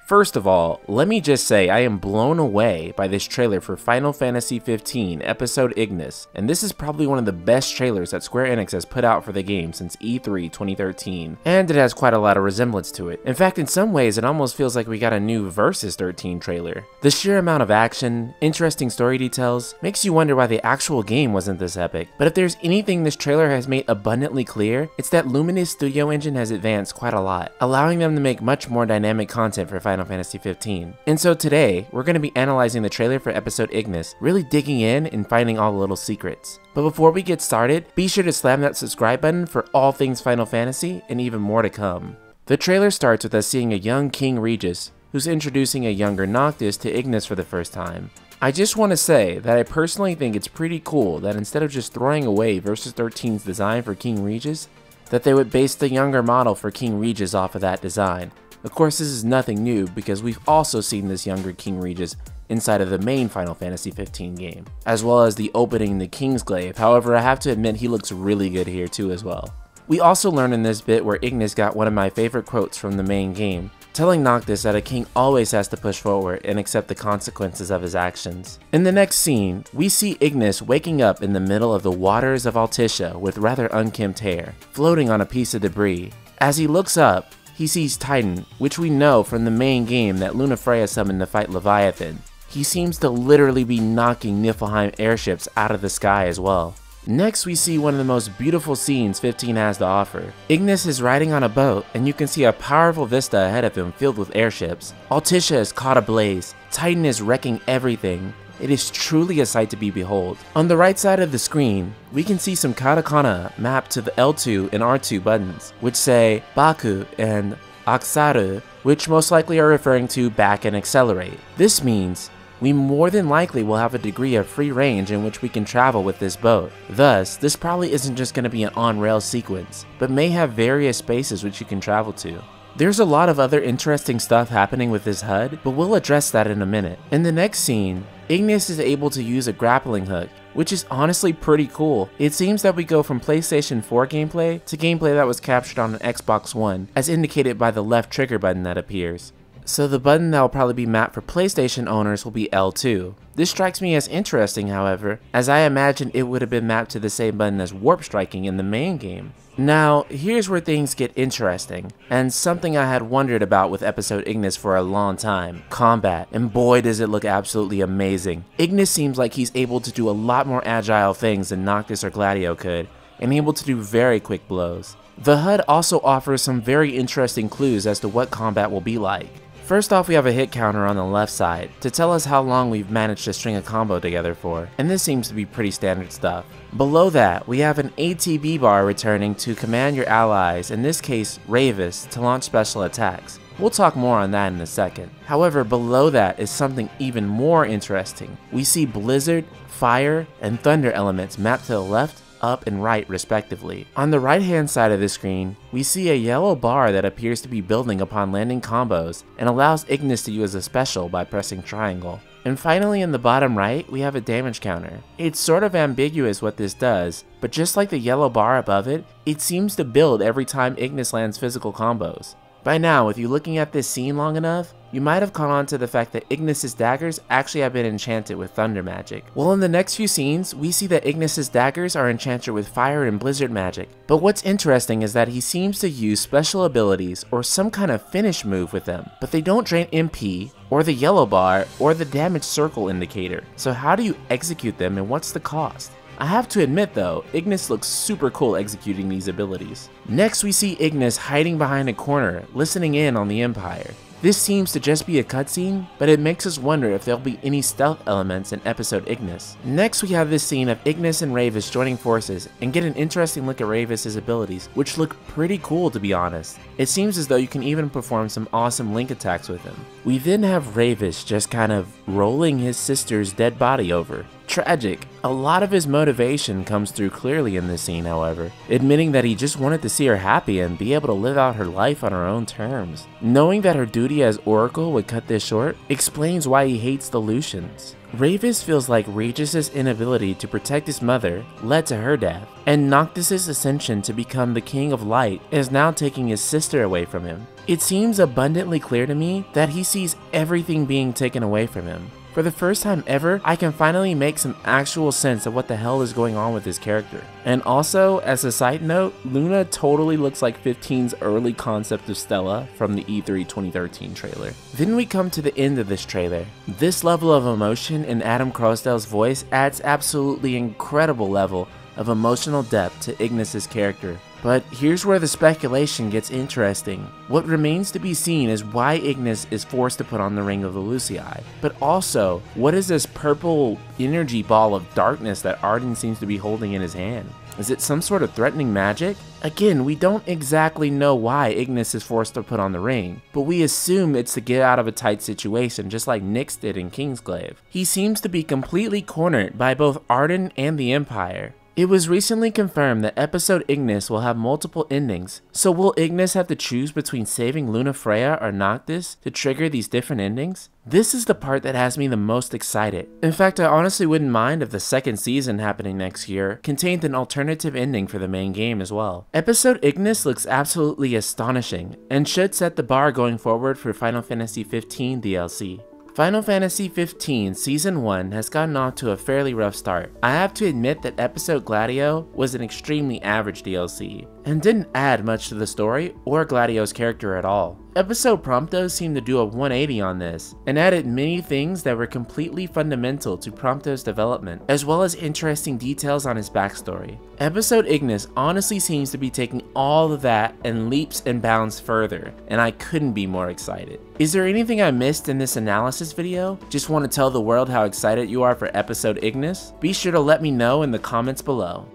First of all, let me just say I am blown away by this trailer for Final Fantasy XV episode Ignis, and this is probably one of the best trailers that Square Enix has put out for the game since E3 2013, and it has quite a lot of resemblance to it. In fact, in some ways it almost feels like we got a new Versus 13 trailer. The sheer amount of action, interesting story details, makes you wonder why the actual game wasn't this epic. But if there's anything this trailer has made abundantly clear, it's that Luminous Studio Engine has advanced quite a lot, allowing them to make much more dynamic content for Final Fantasy XV. And so today, we're going to be analyzing the trailer for episode Ignis, really digging in and finding all the little secrets. But before we get started, be sure to slam that subscribe button for all things Final Fantasy and even more to come. The trailer starts with us seeing a young King Regiss, who's introducing a younger Noctis to Ignis for the first time. I just want to say that I personally think it's pretty cool that instead of just throwing away Versus 13's design for King Regiss, that they would base the younger model for King Regiss off of that design. Of course, this is nothing new because we've also seen this younger King Regiss inside of the main Final Fantasy XV game, as well as the opening the Kingsglaive. However, I have to admit he looks really good here too as well. We also learn in this bit where Ignis got one of my favorite quotes from the main game, telling Noctis that a king always has to push forward and accept the consequences of his actions. In the next scene, we see Ignis waking up in the middle of the waters of Altissia with rather unkempt hair, floating on a piece of debris. As he looks up, he sees Titan, which we know from the main game that Lunafreya summoned to fight Leviathan. He seems to literally be knocking Niflheim airships out of the sky as well. Next, we see one of the most beautiful scenes 15 has to offer. Ignis is riding on a boat, and you can see a powerful vista ahead of him filled with airships. Altissia is caught ablaze. Titan is wrecking everything. It is truly a sight to be behold. On the right side of the screen, we can see some katakana mapped to the L2 and R2 buttons, which say Baku and Aksaru, which most likely are referring to back and accelerate. This means we more than likely will have a degree of free range in which we can travel with this boat. Thus, this probably isn't just going to be an on-rails sequence, but may have various spaces which you can travel to. There's a lot of other interesting stuff happening with this HUD, but we'll address that in a minute. In the next scene, Ignis is able to use a grappling hook, which is honestly pretty cool. It seems that we go from PlayStation 4 gameplay to gameplay that was captured on an Xbox One, as indicated by the left trigger button that appears. So the button that will probably be mapped for PlayStation owners will be L2. This strikes me as interesting, however, as I imagine it would have been mapped to the same button as warp striking in the main game. Now, here's where things get interesting, and something I had wondered about with episode Ignis for a long time: combat, and boy does it look absolutely amazing. Ignis seems like he's able to do a lot more agile things than Noctis or Gladio could, and able to do very quick blows. The HUD also offers some very interesting clues as to what combat will be like. First off, we have a hit counter on the left side to tell us how long we've managed to string a combo together for, and this seems to be pretty standard stuff. Below that, we have an ATB bar returning to command your allies, in this case Ravus, to launch special attacks. We'll talk more on that in a second. However, below that is something even more interesting. We see blizzard, fire, and thunder elements mapped to the left, up, and right respectively. On the right hand side of the screen, we see a yellow bar that appears to be building upon landing combos and allows Ignis to use a special by pressing triangle. And finally, in the bottom right, we have a damage counter. It's sort of ambiguous what this does, but just like the yellow bar above it, it seems to build every time Ignis lands physical combos. By now, if you're looking at this scene long enough, you might have caught on to the fact that Ignis' daggers actually have been enchanted with thunder magic. Well, in the next few scenes, we see that Ignis' daggers are enchanted with fire and blizzard magic. But what's interesting is that he seems to use special abilities or some kind of finish move with them, but they don't drain MP, or the yellow bar, or the damage circle indicator. So how do you execute them and what's the cost? I have to admit though, Ignis looks super cool executing these abilities. Next we see Ignis hiding behind a corner, listening in on the Empire. This seems to just be a cutscene, but it makes us wonder if there'll be any stealth elements in episode Ignis. Next we have this scene of Ignis and Ravus joining forces and get an interesting look at Ravus' abilities, which look pretty cool to be honest. It seems as though you can even perform some awesome link attacks with him. We then have Ravus just kind of rolling his sister's dead body over, tragic. A lot of his motivation comes through clearly in this scene, however, admitting that he just wanted to see her happy and be able to live out her life on her own terms. Knowing that her duty as Oracle would cut this short explains why he hates the Lucians. Ravus feels like Regis' inability to protect his mother led to her death, and Noctis' ascension to become the King of Light is now taking his sister away from him. It seems abundantly clear to me that he sees everything being taken away from him. For the first time ever, I can finally make some actual sense of what the hell is going on with his character. And also, as a side note, Luna totally looks like 15's early concept of Stella from the E3 2013 trailer. Then we come to the end of this trailer. This level of emotion in Adam Crosdale's voice adds absolutely incredible level of emotional depth to Ignis' character. But here's where the speculation gets interesting. What remains to be seen is why Ignis is forced to put on the Ring of the Lucii. But also, what is this purple energy ball of darkness that Arden seems to be holding in his hand? Is it some sort of threatening magic? Again, we don't exactly know why Ignis is forced to put on the ring, but we assume it's to get out of a tight situation just like Nyx did in Kingsglaive. He seems to be completely cornered by both Arden and the Empire. It was recently confirmed that episode Ignis will have multiple endings, so will Ignis have to choose between saving Lunafreya or Noctis to trigger these different endings? This is the part that has me the most excited. In fact, I honestly wouldn't mind if the second season happening next year contained an alternative ending for the main game as well. Episode Ignis looks absolutely astonishing and should set the bar going forward for Final Fantasy XV DLC. Final Fantasy XV Season 1 has gotten off to a fairly rough start. I have to admit that Episode Gladio was an extremely average DLC, and didn't add much to the story or Gladio's character at all. Episode Prompto seemed to do a 180 on this, and added many things that were completely fundamental to Prompto's development, as well as interesting details on his backstory. Episode Ignis honestly seems to be taking all of that and leaps and bounds further, and I couldn't be more excited. Is there anything I missed in this analysis video? Just want to tell the world how excited you are for Episode Ignis? Be sure to let me know in the comments below.